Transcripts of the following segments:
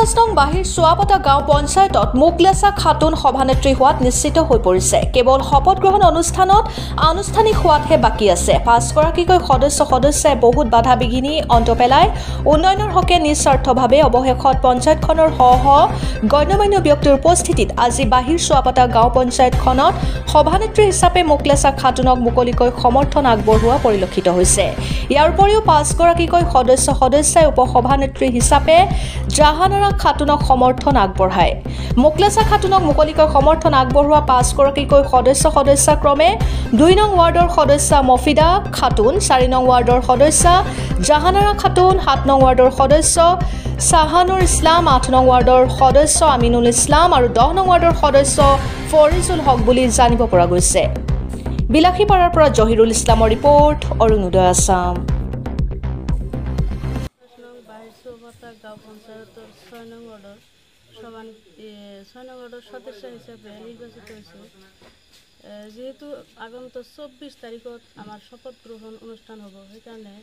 49 নং বাহিৰ চোৱাপতা গাঁও পঞ্চায়তত মুকলেছা খাতুন সভানেত্ৰী হোৱাত নিশ্চিত হৈ পৰিছে। কেৱল শপত গ্ৰহণ অনুষ্ঠানত আনুষ্ঠানিক হোৱাতহে বাকী আছে। 5গৰাকীকৈ সদস্যই বহুত বাধা বিঘিনি অন্ত পেলাই উন্নয়নৰ হকে নিস্বাৰ্থভাৱে অৱশেষত পঞ্চায়তখনৰ গণ্যমান্য ব্যক্তিৰ উপস্থিতিত আজি বাহিৰ চোৱাপতা গাঁও পঞ্চায়তখনত সভানেত্ৰী হিচাপে মুকলেছা খাতুনক মুকলিকৈ সমৰ্থন আগবঢ়োৱা পৰিলক্ষিত হৈছে। ইয়াৰ উপৰিও 5গৰাকীকৈ সদস্যই উপসভানেত্ৰী হিচাপে জাহানাৰা খাতুনক সমৰ্থন আগবঢ়ায়। মুকলেছা খাতুনক মুকলিকৈ সমৰ্থন আগবঢ়োৱা 5গৰাকীকৈ সদস্য ক্ৰমে 2 নং ৱাৰ্ডৰ সদস্য মফিদা খাতুন, 4 নং ৱাৰ্ডৰ সদস্য জাহানাৰা খাতুন, 7 নং ৱাৰ্ডৰ সদস্য সাহানুৰ ইছলাম, 8 নং ৱাৰ্ডৰ সদস্য আমিনুল ইছলাম আৰু 10 নং ৱাৰ্ডৰ সদস্য ফৰিজুল হক বুলি জানিব পৰা গৈছে। বিলাসীপাৰাৰ পৰা জহিৰুল ইছলামৰ ৰিপৰ্ট, অৰুণোদয় আছাম। গাঁও পঞ্চায়তৰ 6 নং ৱাৰ্ডৰ সদস্য হিচাপে নিৰ্বাচিত হৈছোঁ। যেহেতু আগন্তুক 24 তাৰিখত আমাৰ শপত গ্ৰহণ অনুষ্ঠান হ'ব, সেইকাৰণে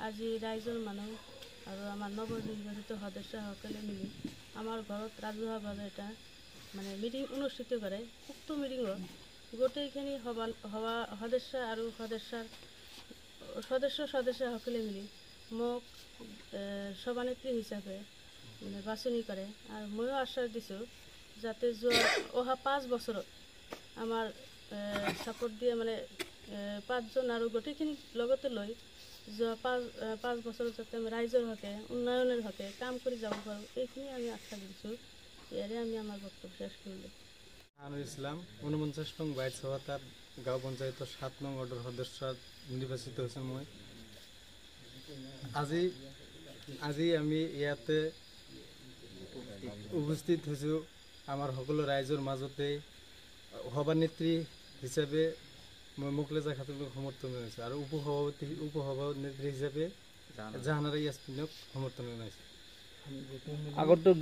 আজি ৰাইজৰ মানুহ আৰু আমাৰ নৱনিৰ্বাচিত সদস্যসকলে মিলি আমাৰ ঘৰত ৰাজহুৱাভাৱে এটা মিটিং অনুষ্ঠিত কৰে। উক্ত মিটিঙত গোটেইখিনি সদস্য আৰু সদস্যসকলে মিলি মোক সভানেত্ৰী হিচাপে বাছনি কৰে আৰু ময়ো আশ্বাস দিছোঁ যাতে অহা 5 বছৰত আমাৰ ছাপোৰ্ট দিয়ে 5জন আৰু গোটেইখিনি লগতে লৈ যোৱা 5 বছৰত যাতে আমি ৰাইজৰ হকে উন্নয়নৰ হকে কাম কৰি যাব পাৰোঁ, এইখিনি আমি আশ্বাস দিছোঁ। ইয়াৰে আমি আমাৰ বক্তব্য শেষ কৰিলোঁ। সাহানুৰ ইছলাম 49 নং বাহিৰ চোৱাপতা গাঁও পঞ্চায়তৰ 7 নং ৱাৰ্ডৰ সদস্য নিৰ্বাচিত হৈছোঁ মই। আজি আমি ইয়াতে উপস্থিত হৈছোঁ আমাৰ সকলো ৰাইজৰ মাজতে। সভানেত্ৰী হিচাপে মই মুকলেছা খাতুনক সমৰ্থন জনাইছোঁ আৰু উপসভানেত্ৰী হিচাপে জাহানাৰা ইয়াছমিনক সমৰ্থন জনাইছোঁ। আগন্তুক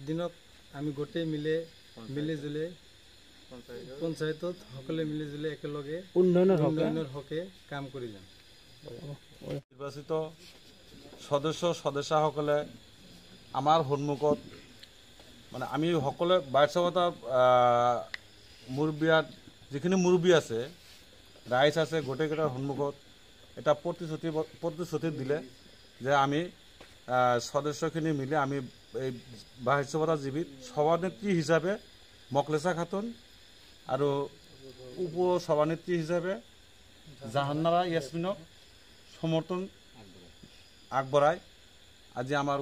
দিনত আমি গোটেই মিলি পঞ্চায়তত সকলোৱে মিলি একেলগে উন্নয়নৰ হকে কাম কৰি যাম। নিৰ্বাচিত সদস্যসকলে আমাৰ সন্মুখত আমি সকলোৱে বাহিৰ চোৱাপতা মুৰব্বীয়াত যিখিনি মুৰব্বী আছে, ৰাইজ আছে, গোটেইকেইটাৰ সন্মুখত এটা প্ৰতিশ্ৰুতি দিলে যে আমি সদস্যখিনি মিলি আমি এই বাহিৰ চোৱাপতা জীৱিত সভানেত্ৰী হিচাপে মুকলেছা খাতুন আৰু উপ সভানেত্ৰী হিচাপে জাহানাৰা ইয়াছমিনক সমৰ্থন আগবঢ়াই আজি আমাৰ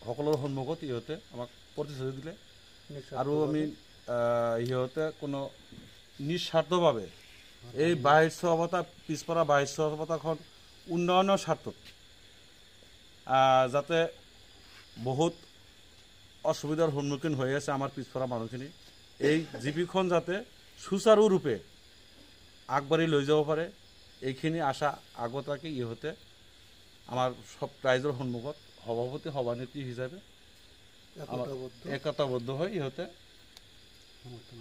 সকলোৰ সন্মুখত ইহঁতে আমাক প্ৰতিশ্ৰুতি দিলে আৰু আমি ইহঁতে কোনো নিস্বাৰ্থভাৱে এই বাহিৰ চোৱাপতা পিছপৰা বাহিৰ চোৱাপতাখন উন্নয়নৰ স্বাৰ্থত যাতে বহুত অসুবিধাৰ সন্মুখীন হৈ আছে আমাৰ পিছপৰা মানুহখিনি, এই জীৱিখন যাতে সুচাৰুৰূপে আগবাঢ়ি লৈ যাব পাৰে, এইখিনি আশা আগত ৰাখি ইহঁতে আমাৰ সব ৰাইজৰ সন্মুখত সভানেত্ৰী হিচাপে একতাবদ্ধ হৈ ইহঁতে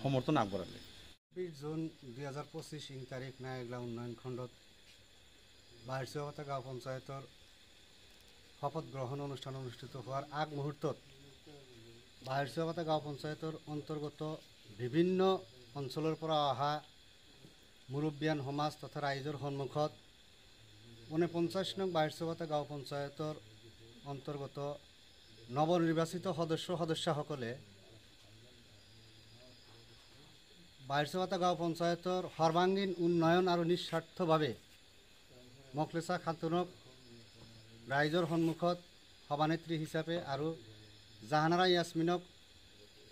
সমৰ্থন আগবঢ়ালে। 20 জুন 2025 ইং তাৰিখ নাইগলা উন্নয়ন খণ্ডত বাহিৰ চোৱাপতা গাঁও পঞ্চায়তৰ শপত গ্ৰহণ অনুষ্ঠান অনুষ্ঠিত হোৱাৰ আগ মুহূৰ্তত বাহিৰ চোৱাপতা গাঁও পঞ্চায়তৰ অন্তৰ্গত বিভিন্ন অঞ্চলৰ পৰা অহা মুৰব্বীয়ান সমাজ তথা ৰাইজৰ সন্মুখত 49 নং বাহিৰ চোৱাপতা গাঁও পঞ্চায়তৰ অন্তৰ্গত নৱনিৰ্বাচিত সদস্যসকলে বাহিৰ চোৱাপতা গাঁও পঞ্চায়তৰ সৰ্বাংগীন উন্নয়ন আৰু নিস্বাৰ্থভাৱে মুকলেছা খাতুনক ৰাইজৰ সন্মুখত সভানেত্ৰী হিচাপে আৰু জাহানাৰা ইয়াছমিনক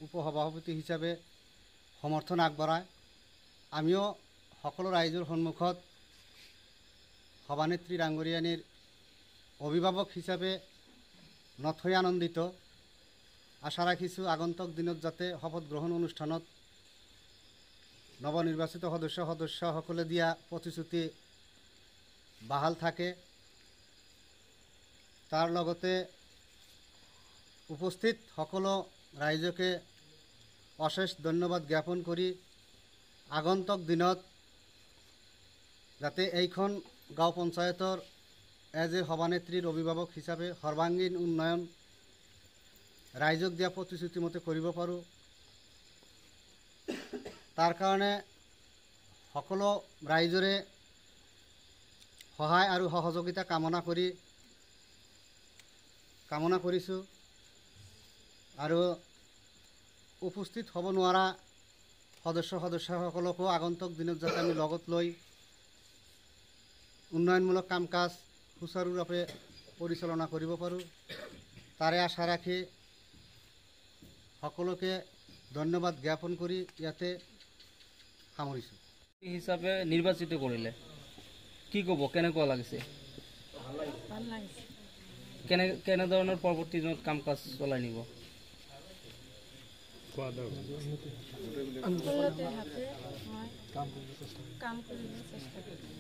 উপসভাপতি হিচাপে সমৰ্থন আগবঢ়ায়। আমিও সকলো ৰাইজৰ সন্মুখত সভানেত্ৰী ডাঙৰীয়ানীৰ অভিভাৱক হিচাপে নথৈ আনন্দিত। আশা ৰাখিছোঁ আগন্তুক দিনত যাতে শপত গ্ৰহণ অনুষ্ঠানত নৱনিৰ্বাচিত সদস্যসকলে দিয়া প্ৰতিশ্ৰুতি বাহাল থাকে। তাৰ লগতে উপস্থিত সকলো ৰাইজকে অশেষ ধন্যবাদ জ্ঞাপন কৰি আগন্তুক দিনত যাতে এইখন গাঁও পঞ্চায়তৰ এজ এ সভানেত্ৰীৰ অভিভাৱক হিচাপে সৰ্বাংগীন উন্নয়ন ৰাইজক দিয়া প্ৰতিশ্ৰুতি মতে কৰিব পাৰোঁ। তাৰ কাৰণে সকলো ৰাইজৰে সহায় আৰু সহযোগিতা কামনা কৰিছোঁ। আৰু উপস্থিত হ'ব নোৱাৰা সদস্যসকলকো আগন্তুক দিনত যাতে আমি লগত লৈ উন্নয়নমূলক কাম কাজ সুচাৰুৰূপে পৰিচালনা কৰিব পাৰোঁ, তাৰে আশা ৰাখি সকলোকে ধন্যবাদ জ্ঞাপন কৰি ইয়াতে সামৰিছোঁ। হিচাপে নিৰ্বাচিত কৰিলে কি ক'ব, কেনেকুৱা লাগিছে? ভাল লাগিছে। কেনেধৰণৰ পৰৱৰ্তী দিনত কাম কাজ চলাই নিব? উন্নতিৰ হাতে মই কাম কৰিবলৈ চেষ্টা কৰিম।